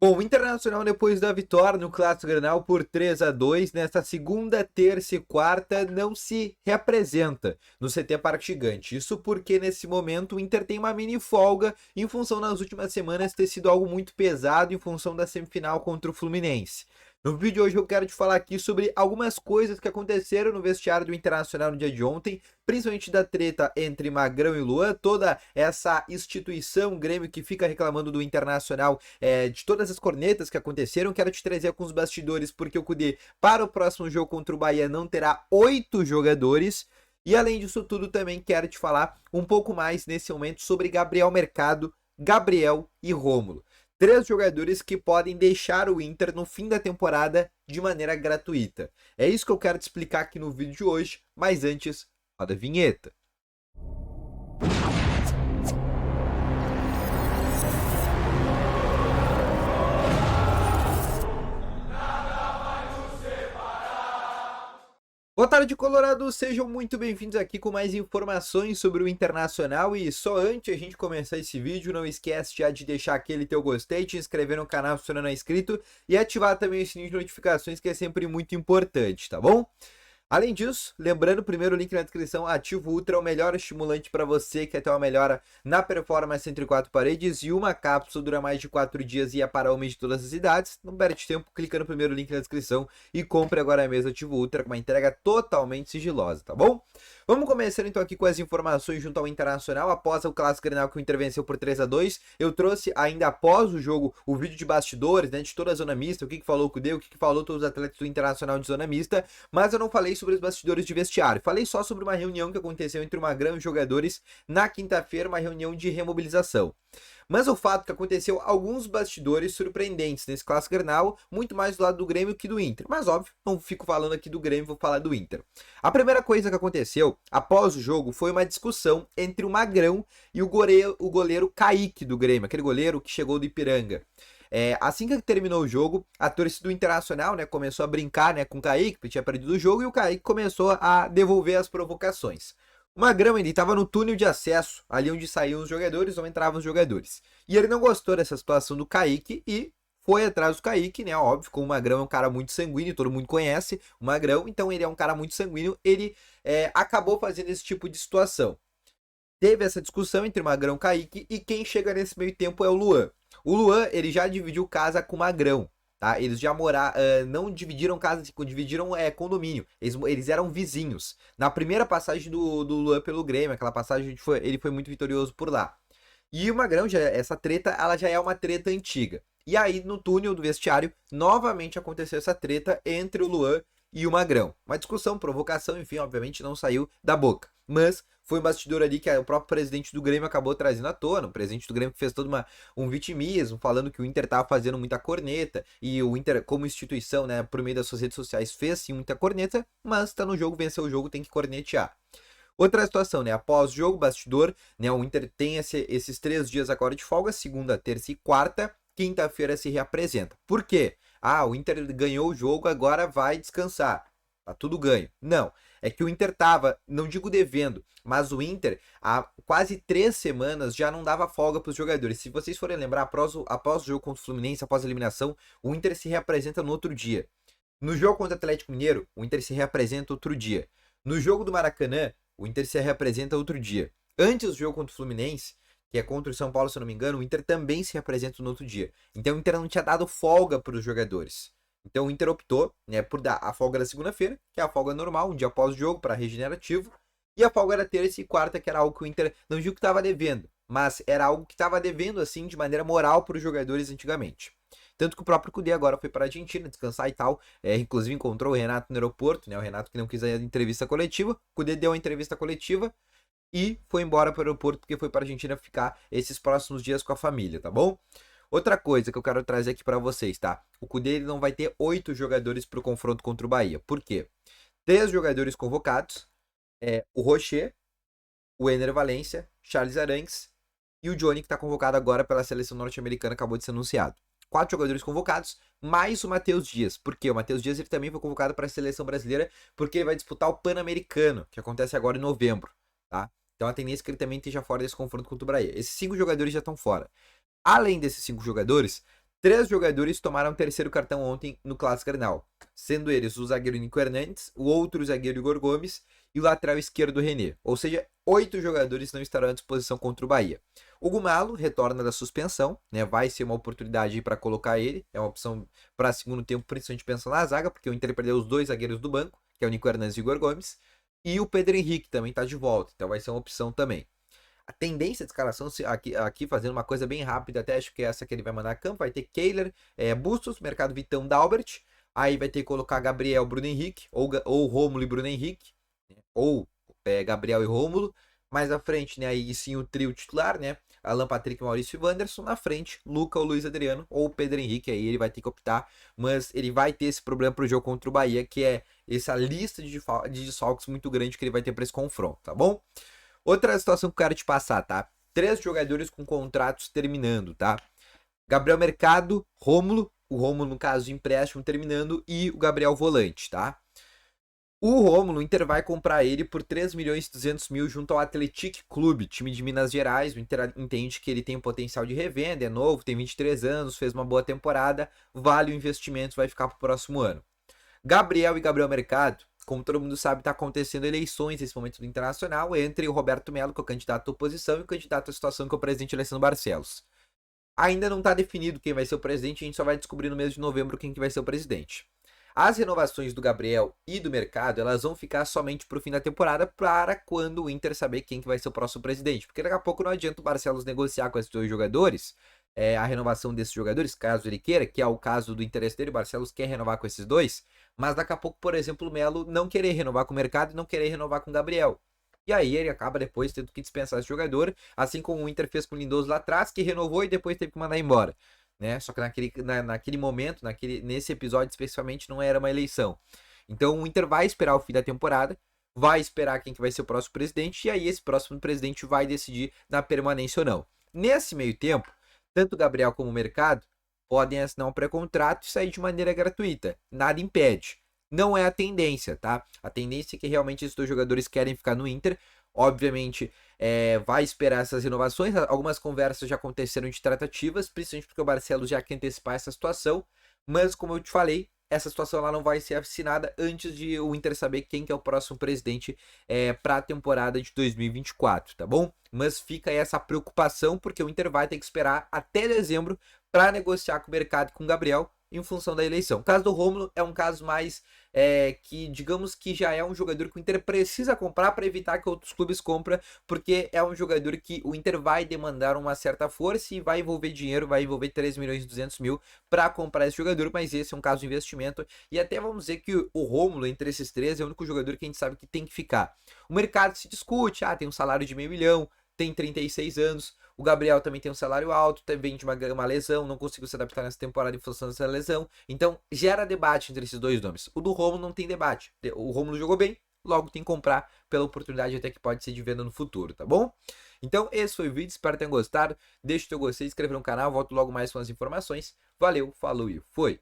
Bom, o Internacional, depois da vitória no Clássico Grenal por 3-2, nesta segunda, terça e quarta, não se reapresenta no CT Parque Gigante. Isso porque, nesse momento, o Inter tem uma mini folga em função nas últimas semanas ter sido algo muito pesado em função da semifinal contra o Fluminense. No vídeo de hoje eu quero te falar aqui sobre algumas coisas que aconteceram no vestiário do Internacional no dia de ontem, principalmente da treta entre Magrão e Luan, toda essa instituição Grêmio que fica reclamando do Internacional, de todas as cornetas que aconteceram. Quero te trazer alguns bastidores porque o Cudê para o próximo jogo contra o Bahia não terá 8 jogadores. E além disso tudo também quero te falar um pouco mais nesse momento sobre Gabriel Mercado, Gabriel e Rômulo. Três jogadores que podem deixar o Inter no fim da temporada de maneira gratuita. É isso que eu quero te explicar aqui no vídeo de hoje, mas antes, roda a vinheta. Boa tarde, Colorado! Sejam muito bem-vindos aqui com mais informações sobre o Internacional. E só antes de a gente começar esse vídeo, não esquece já de deixar aquele teu gostei, te inscrever no canal se você não é inscrito e ativar também o sininho de notificações, que é sempre muito importante, tá bom? Além disso, lembrando, primeiro link na descrição, Ativo Ultra é o melhor estimulante para você que quer ter uma melhora na performance entre quatro paredes, e uma cápsula dura mais de 4 dias e é para homens de todas as idades. Não perde tempo, clica no primeiro link na descrição e compre agora mesmo Ativo Ultra com uma entrega totalmente sigilosa, tá bom? Vamos começar então aqui com as informações junto ao Internacional. Após o Clássico Grenal que o Inter venceu por 3-2, eu trouxe ainda após o jogo o vídeo de bastidores, né, de toda a zona mista, o que falou o Cudê, o que falou todos os atletas do Internacional de zona mista, mas eu não falei sobre os bastidores de vestiário. Falei só sobre uma reunião que aconteceu entre o Magrão e os jogadores na quinta-feira, uma reunião de remobilização. Mas o fato que aconteceu alguns bastidores surpreendentes nesse Clássico Grenal, muito mais do lado do Grêmio que do Inter. Mas óbvio, não fico falando aqui do Grêmio, vou falar do Inter. A primeira coisa que aconteceu após o jogo foi uma discussão entre o Magrão e o goleiro Kaique do Grêmio, aquele goleiro que chegou do Ipiranga. Assim que terminou o jogo, a torcida do Internacional, né, começou a brincar, né, com o Kaique, que tinha perdido o jogo, e o Kaique começou a devolver as provocações. O Magrão, ele estava no túnel de acesso, ali onde saíam os jogadores ou entravam os jogadores. E ele não gostou dessa situação do Kaique e foi atrás do Kaique, né? Óbvio, como o Magrão é um cara muito sanguíneo, todo mundo conhece o Magrão, então ele é um cara muito sanguíneo, ele acabou fazendo esse tipo de situação. Teve essa discussão entre o Magrão e Kaique, e quem chega nesse meio tempo é o Luan. O Luan, ele já dividiu casa com o Magrão, tá? Eles já moraram, não dividiram casa, dividiram condomínio. Eles eram vizinhos. Na primeira passagem do Luan pelo Grêmio, aquela passagem ele foi muito vitorioso por lá. E o Magrão, essa treta, ela já é uma treta antiga. E aí, no túnel do vestiário, novamente aconteceu essa treta entre o Luan e o Magrão. Uma discussão, provocação, enfim, obviamente não saiu da boca. Mas foi um bastidor ali que o próprio presidente do Grêmio acabou trazendo à tona. O presidente do Grêmio fez todo um vitimismo, falando que o Inter estava fazendo muita corneta. E o Inter, como instituição, né, por meio das suas redes sociais, fez sim muita corneta. Mas tá no jogo, venceu o jogo, tem que cornetear. Outra situação, né? Após o jogo, bastidor, né? O Inter tem esses 3 dias agora de folga, segunda, terça e quarta. Quinta-feira se reapresenta. Por quê? Ah, o Inter ganhou o jogo, agora vai descansar. Tá tudo ganho. Não. É que o Inter tava, não digo devendo, mas o Inter há quase 3 semanas já não dava folga para os jogadores. Se vocês forem lembrar, após o jogo contra o Fluminense, após a eliminação, o Inter se reapresenta no outro dia. No jogo contra o Atlético Mineiro, o Inter se reapresenta outro dia. No jogo do Maracanã, o Inter se reapresenta outro dia. Antes do jogo contra o Fluminense, que é contra o São Paulo, se eu não me engano, o Inter também se reapresenta no outro dia. Então o Inter não tinha dado folga para os jogadores. Então o Inter optou, né, por dar a folga da segunda-feira, que é a folga normal, um dia após o jogo, para regenerativo, e a folga da terça e quarta, que era algo que o Inter não digo que estava devendo, mas era algo que estava devendo, assim, de maneira moral para os jogadores antigamente. Tanto que o próprio Cudê agora foi para a Argentina descansar e tal. Inclusive encontrou o Renato no aeroporto, né? O Renato que não quis a entrevista coletiva. O Cudê deu a entrevista coletiva e foi embora para o aeroporto porque foi para a Argentina ficar esses próximos dias com a família, tá bom? Outra coisa que eu quero trazer aqui para vocês, tá? O Cudê ele não vai ter 8 jogadores para o confronto contra o Bahia. Por quê? 3 jogadores convocados. O Rocher, o Ener Valencia, Charles Arangues e o Johnny, que está convocado agora pela seleção norte-americana, acabou de ser anunciado. 4 jogadores convocados, mais o Matheus Dias. Por quê? O Matheus Dias ele também foi convocado para a seleção brasileira porque ele vai disputar o Pan-Americano, que acontece agora em novembro, tá? Então a tendência é que ele também esteja fora desse confronto contra o Bahia. Esses 5 jogadores já estão fora. Além desses 5 jogadores, 3 jogadores tomaram o terceiro cartão ontem no Clássico Grenal, sendo eles o zagueiro Nico Hernandes, o outro zagueiro Igor Gomes e o lateral esquerdo René. Ou seja, 8 jogadores não estarão à disposição contra o Bahia. O Gumalo retorna da suspensão, né? Vai ser uma oportunidade para colocar ele, é uma opção para segundo tempo, principalmente pensando na zaga, porque o Inter perdeu os 2 zagueiros do banco, que é o Nico Hernandes e o Igor Gomes, e o Pedro Henrique também está de volta, então vai ser uma opção também. A tendência de escalação, aqui fazendo uma coisa bem rápida, até acho que é essa que ele vai mandar a campo, vai ter Kehler, Bustos, Mercado Vitão, Dalbert, aí vai ter que colocar Gabriel, Bruno Henrique, ou Rômulo e Bruno Henrique, né? Ou Gabriel e Rômulo, mais à frente, né, aí sim o trio titular, né, Alan Patrick, Maurício e Wanderson, na frente, Luca ou Luiz Adriano, ou Pedro Henrique, aí ele vai ter que optar, mas ele vai ter esse problema pro jogo contra o Bahia, que é essa lista de desfalques muito grande que ele vai ter para esse confronto, tá bom? Outra situação que eu quero te passar, tá? 3 jogadores com contratos terminando, tá? Gabriel Mercado, Rômulo, o Rômulo no caso de empréstimo terminando, e o Gabriel Volante, tá? O Rômulo, o Inter vai comprar ele por 3 milhões e 200 mil junto ao Athletic Clube, time de Minas Gerais. O Inter entende que ele tem um potencial de revenda, é novo, tem 23 anos, fez uma boa temporada, vale o investimento, vai ficar para o próximo ano. Gabriel e Gabriel Mercado, como todo mundo sabe, está acontecendo eleições nesse momento do Internacional entre o Roberto Melo, que é o candidato à oposição, e o candidato à situação, que é o presidente Alessandro Barcelos. Ainda não está definido quem vai ser o presidente, a gente só vai descobrir no mês de novembro quem que vai ser o presidente. As renovações do Gabriel e do Mercado, elas vão ficar somente para o fim da temporada, para quando o Inter saber quem que vai ser o próximo presidente. Porque daqui a pouco não adianta o Barcelos negociar com esses 2 jogadores, a renovação desses jogadores, caso ele queira, que é o caso do interesse dele, o Barcelos quer renovar com esses 2, mas daqui a pouco, por exemplo, o Melo não querer renovar com o Mercado e não querer renovar com o Gabriel. E aí ele acaba depois tendo que dispensar esse jogador, assim como o Inter fez com o Lindoso lá atrás, que renovou e depois teve que mandar embora. Né? Só que naquele momento, nesse episódio especificamente, não era uma eleição. Então o Inter vai esperar o fim da temporada, vai esperar quem que vai ser o próximo presidente, e aí esse próximo presidente vai decidir na permanência ou não. Nesse meio tempo, tanto o Gabriel como o Mercado podem assinar um pré-contrato e sair de maneira gratuita. Nada impede. Não é a tendência, tá? A tendência é que realmente esses 2 jogadores querem ficar no Inter. Obviamente, vai esperar essas renovações. Algumas conversas já aconteceram de tratativas, principalmente porque o Barcelos já quer antecipar essa situação. Mas, como eu te falei, essa situação lá não vai ser assinada antes de o Inter saber quem que é o próximo presidente para a temporada de 2024, tá bom? Mas fica aí essa preocupação, porque o Inter vai ter que esperar até dezembro para negociar com o mercado e com o Gabriel em função da eleição. O caso do Rômulo é um caso mais que, digamos que já é um jogador que o Inter precisa comprar para evitar que outros clubes comprem, porque é um jogador que o Inter vai demandar uma certa força e vai envolver dinheiro, vai envolver 3 milhões e 200 mil para comprar esse jogador, mas esse é um caso de investimento, e até vamos dizer que o Rômulo, entre esses 3, é o único jogador que a gente sabe que tem que ficar. O mercado se discute, tem um salário de meio milhão, tem 36 anos, o Gabriel também tem um salário alto, vem de uma lesão, não conseguiu se adaptar nessa temporada em função dessa lesão. Então, gera debate entre esses 2 nomes. O do Rômulo não tem debate. O Rômulo jogou bem, logo tem que comprar pela oportunidade até que pode ser de venda no futuro, tá bom? Então, esse foi o vídeo, espero que tenham gostado. Deixa o teu gostei, se inscreve no canal, volto logo mais com as informações. Valeu, falou e foi!